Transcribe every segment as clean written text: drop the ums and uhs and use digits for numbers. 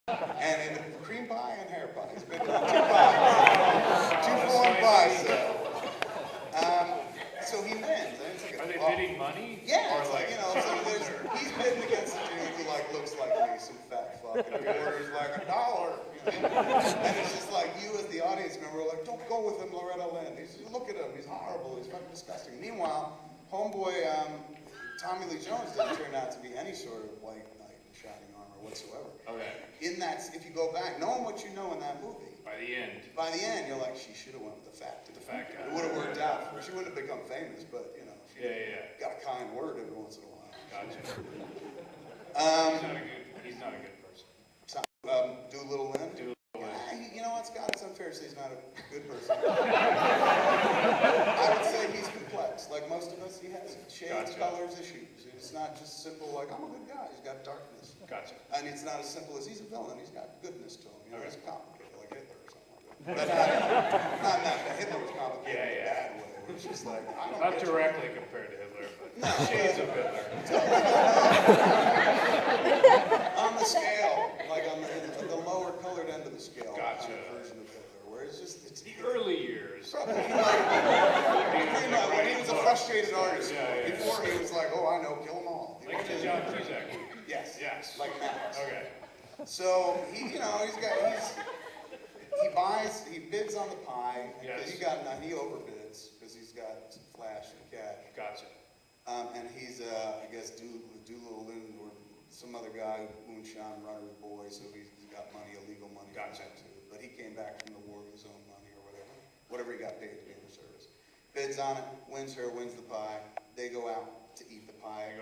And in cream pie and hair pie. He's been doing 2 pies. 2-for-1 pie set. So he wins. Are they bidding money? Yeah, or it's like, you know, so he's bidding against a dude who like looks like me, some fat fuck, and he orders like $1. You know? And it's just like you as the audience member are like, don't go with him, Loretta Lynn. Look at him, he's horrible, he's fucking disgusting. Meanwhile, homeboy Tommy Lee Jones didn't turn out to be any sort of white knight in shining armor whatsoever. Okay. In that, if you go back, knowing what you know in that movie, By the end, you're like, she should have went with the fat dude. the fat guy. It would have worked out for her. She wouldn't have become famous, but you know, she got a kind word every once in a while. Gotcha. He's not a good person. Doolittle Lynn? You know what, Scott? It's unfair to say he's not a good person. I would say he's complex. Like most of us, he has shades, colors, issues. It's not just simple like, I'm a good guy. He's got darkness. Gotcha. And it's not as simple as he's a villain. He's got goodness to him. You know, it's complicated, like Hitler or something like that. But not that. Hitler was complicated in a bad way. It's just like, I don't Not directly compared to Hitler, but shades of Hitler. On the scale, like on the lower colored end of the scale. Gotcha. Version of Hitler, where it's just, it's The early years. probably when he was a frustrated artist. Before he was like, oh, I know, kill them all. Like the John Cusack. Yes. Yes. Like Max. Okay. So he bids on the pie. Yes. He overbids because he's got some flash and cash. Gotcha. And he's, I guess, Doolittle Lynn or some other guy, moonshine runner's boy, so he's got money, illegal money. Gotcha. Too. But he came back from the war with his own money or whatever he got paid to be in the service. Bids on it, wins the pie. They go out to eat the pie.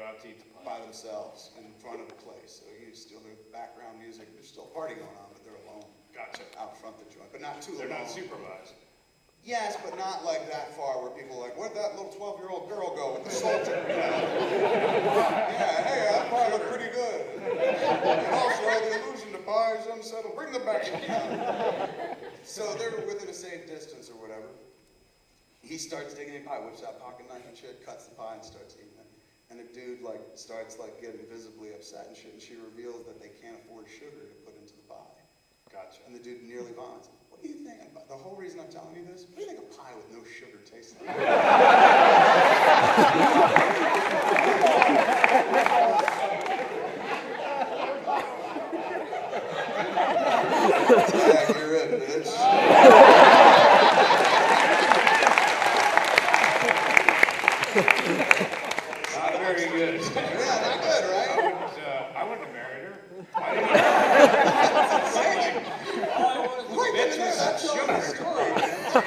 By themselves in front of the place. So you still hear background music. There's still a party going on, but they're alone. Gotcha. Out front the joint, but not too They're alone. not supervised. Yes, but not like that far where people are like, where'd that little 12-year-old girl go with the soldier? You know? Yeah, hey, that pie looked pretty good. And also, the illusion to pie is unsettled. Bring them back. So they're within a safe distance or whatever. He starts taking a pie, whips out pocket knife and shit, cuts the pie and starts eating it. And the dude starts getting visibly upset and shit, and she reveals that they can't afford sugar to put into the pie. Gotcha. And the dude nearly vomits. What do you think? The whole reason I'm telling you this, what do you think a pie with no sugar tastes like? Yeah, you're it, bitch. Not very good. Yeah, not good, right? I wouldn't have married her. That's sugar story, man.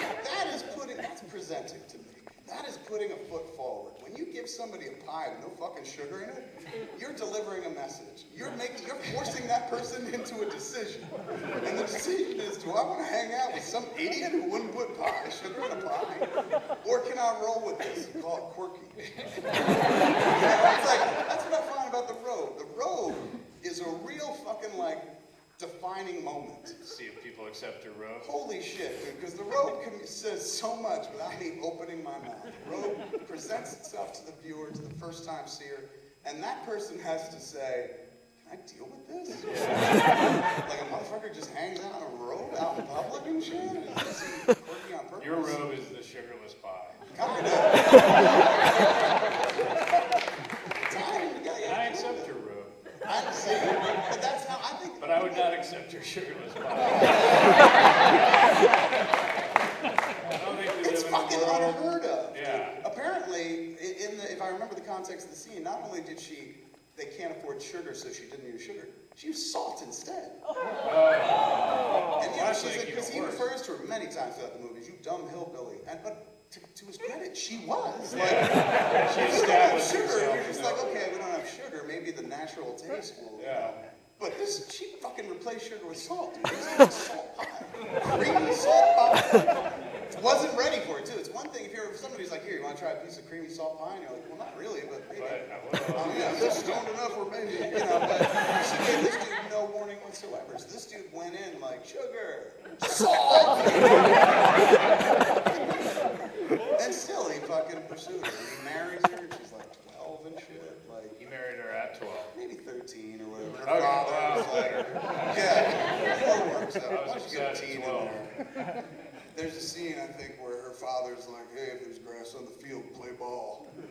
That's presenting to me. That is putting a foot forward. When you give somebody a pie with no fucking sugar in it, you're delivering a message. You're forcing that person into a decision. And the decision is, do I want to hang out with some idiot who wouldn't put sugar in a pie? Or can I roll with this and call it quirky? That's what I find about the robe. The robe is a real fucking defining moment. See if people accept your robe. Holy shit, dude, because the robe says so much without me opening my mouth. The robe presents itself to the viewer, to the first-time seer, and that person has to say, can I deal with this? Like a motherfucker just hangs out in a robe out in public and shit? Is he quirky on purpose? Your robe is the sugarless pie. Kind of. I accept your robe. I see, but that's how I think. But I would not accept your sugarless pie. It's fucking unheard of. Yeah. Apparently, if I remember the context of the scene, not only did they can't afford sugar, so she didn't use sugar. She used salt instead. And because he refers to her many times throughout the movies, you dumb hillbilly. But to his credit, she was. She established sugar. You're just like, okay, we don't have sugar. Maybe the natural taste will. Yeah. But she fucking replaced sugar with salt, dude. This is salt pie. Creamy salt pie. Wasn't ready for it, too. It's one thing if somebody's like, here, you want to try a piece of creamy salt pie? And you're like, well, not really, but maybe. I'm just stoned enough or maybe, but she gave this dude no warning whatsoever. So this dude went in like, sugar, salt! And still, he fucking pursued her. He marries her, and she's like 12 and shit. You married her at 12. Maybe 13 or whatever. Her father was like, yeah. once you get a upset teen at in 12. there. There's a scene, I think, where her father's like, hey, if there's grass on the field, play ball. The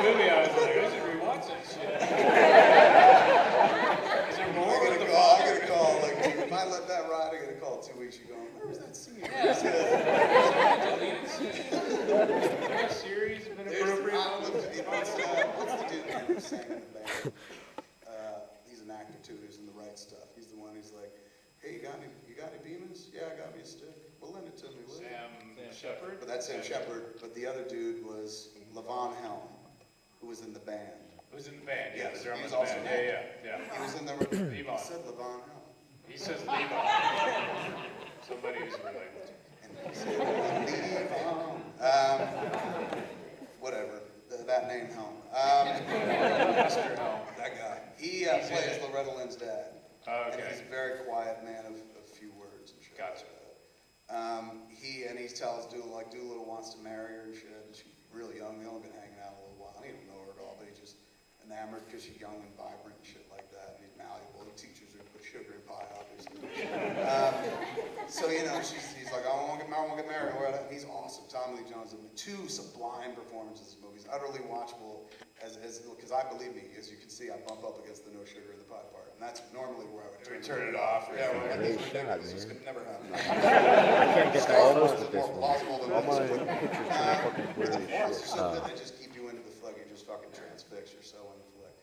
movie, I was like, I should rewatch that shit. Is there more? I get a call, like, if I let that ride, I get a call 2 weeks ago. Where was that scene? Yeah. Deleted scene. There's a series of inappropriate moments. What's the dude name who sang in the band? He's an actor too, who's in the right stuff. He's the one who's like, hey, you got any demons? Yeah, I got me a stick. Well, lend it to me, will you? Sam Shepard? But that's Sam Shepard, but the other dude was Levon Helm, who was in the band. Who's in the band? Yeah, the drummer he in was the also band. an Yeah. He was in the... He Levon. said Levon Helm. He says Levon. Somebody who's related. And he said Levon. Whatever. That name Helm. Mr. Helm. That guy. He plays Loretta Lynn's dad. Oh, okay. And he's a very quiet man of few words and shit. Gotcha. He tells Doolittle wants to marry her and shit. And she's really young. They only been hanging out a little while. He don't know her at all, but he's just enamored because she's young and vibrant and shit like that. And he's malleable. He teaches her to put sugar in pie, obviously. So he's like, I won't get married. And he's awesome. Tommy Lee Jones. Two sublime performances in this movie. He's utterly watchable. Because believe me, as you can see, I bump up against the no sugar in the pie part, and that's normally where I would turn it off. Yeah, right. This is ridiculous. This could never happen. I can't get that almost with this more one. plausible than All my this. pictures are fucking blurry It's as just shit. something that just keep you into the flick. You just fucking transfix. You're so into the flick.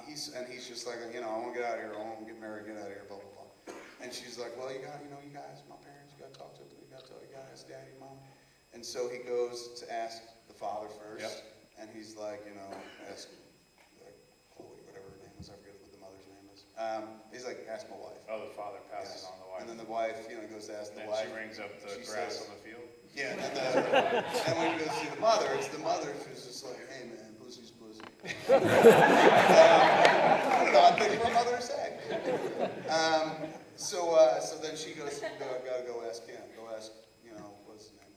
He's just like, I want to get out of here. I want to get married. Get out of here. Blah blah blah. And she's like, well, you guys, my parents, you got to talk to them. You got to tell you guys, daddy, mom. And so he goes to ask the father first. Yep. And he's like, ask Chloe, whatever her name is, I forget what the mother's name is. He's like, ask my wife. Oh, the father passes on the wife. And then the wife, goes to ask the Then wife. she rings up the She grass says- on the field. Yeah, and when you go see the mother, it's the mother who's just like, hey man, pussy's pussy. I don't know, I think my mother said. So then she goes, gotta go ask him. Go ask, what's his name?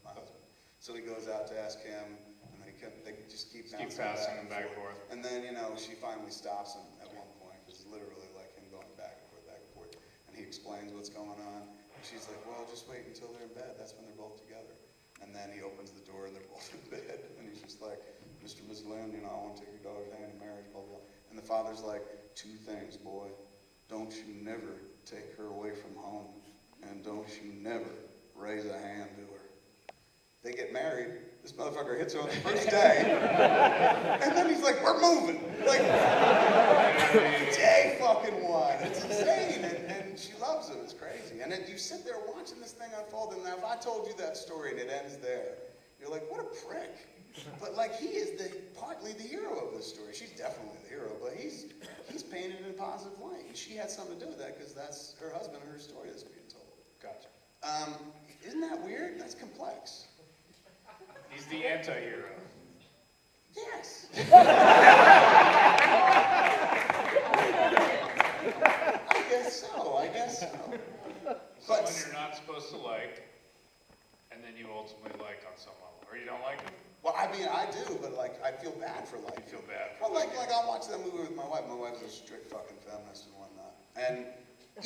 My husband. So he goes out to ask him, and then they just keep passing him back and forth. And then, she finally stops him at one point, because it's literally like him going back and forth. And he explains what's going on. And she's like, well, just wait until they're in bed. That's when they're both together. And then he opens the door and they're both in bed. And he's just like, Mr. and Miss Lynn, I want to take your daughter's hand in marriage, blah, blah. And the father's like, two things, boy. Don't you never take her away from home. And don't you never raise a hand to her. They get married. This motherfucker hits her on the first day. And then he's like, we're moving. Like, day fucking one. It's insane. And she loves him. It's crazy. And then you sit there watching this thing unfold. And now if I told you that story and it ends there, you're like, what a prick. But like, he is partly the hero of this story. She's definitely the hero, but he's painted in a positive light. And she had something to do with that because that's her husband and her story that's being told. Gotcha. Isn't that weird? That's complex. He's the anti-hero. Yes. I guess so. But Someone you're not supposed to like, and then you ultimately like on some level. Or you don't like him. well, I mean, I do, but like, I feel bad for life. You feel bad. Well, like I'll watch that movie with my wife. My wife's a strict fucking feminist and whatnot, and I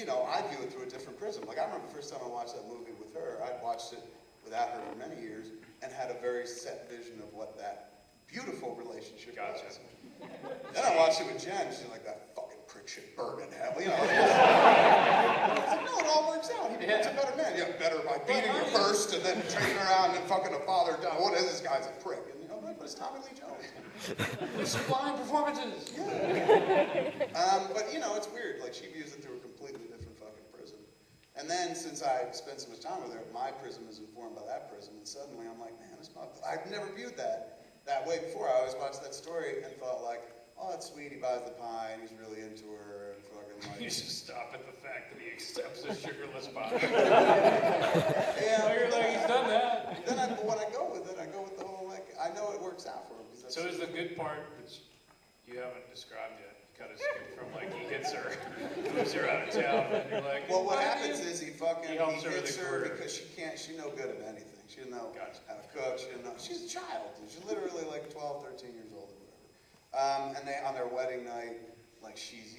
view it through a different prism. Like I remember the first time I watched that movie with her. I'd watched it without her for many years and had a very set vision of what that beautiful relationship Gotcha. was. Then I watched it with Jen. She's like, that fucking prick should burn in hell. I was like, no, it all works out. He becomes a better man. Yeah, better by beating her first and then turning around and fucking a father down. What is this guy's a prick? And but it's Tommy Lee Jones. Sublime performances. Yeah. But it's weird. Like she views it through a completely different fucking prism. And then since I spent so much time with her, my prism is informed by that prism. And suddenly I'm like, man, I've never viewed that way before. I always watched that story and thought like, oh, that's sweet. He buys the pie and he's really into her and fucking like. You should stop at the fact that he accepts a sugarless pie. Yeah. You're like, he's done that. Then when I go with it, I go with the whole like. I know it works out for him. So is the good part, which you haven't described yet, you kind of skip from like he hits her, moves her out of town, and you're like, Well, what happens is he helps her with hits the her career. because she's no good at anything. She doesn't know Gotcha. how to cook. She's a child. She's literally like 12, 13 years old or whatever. And on their wedding night, like she's,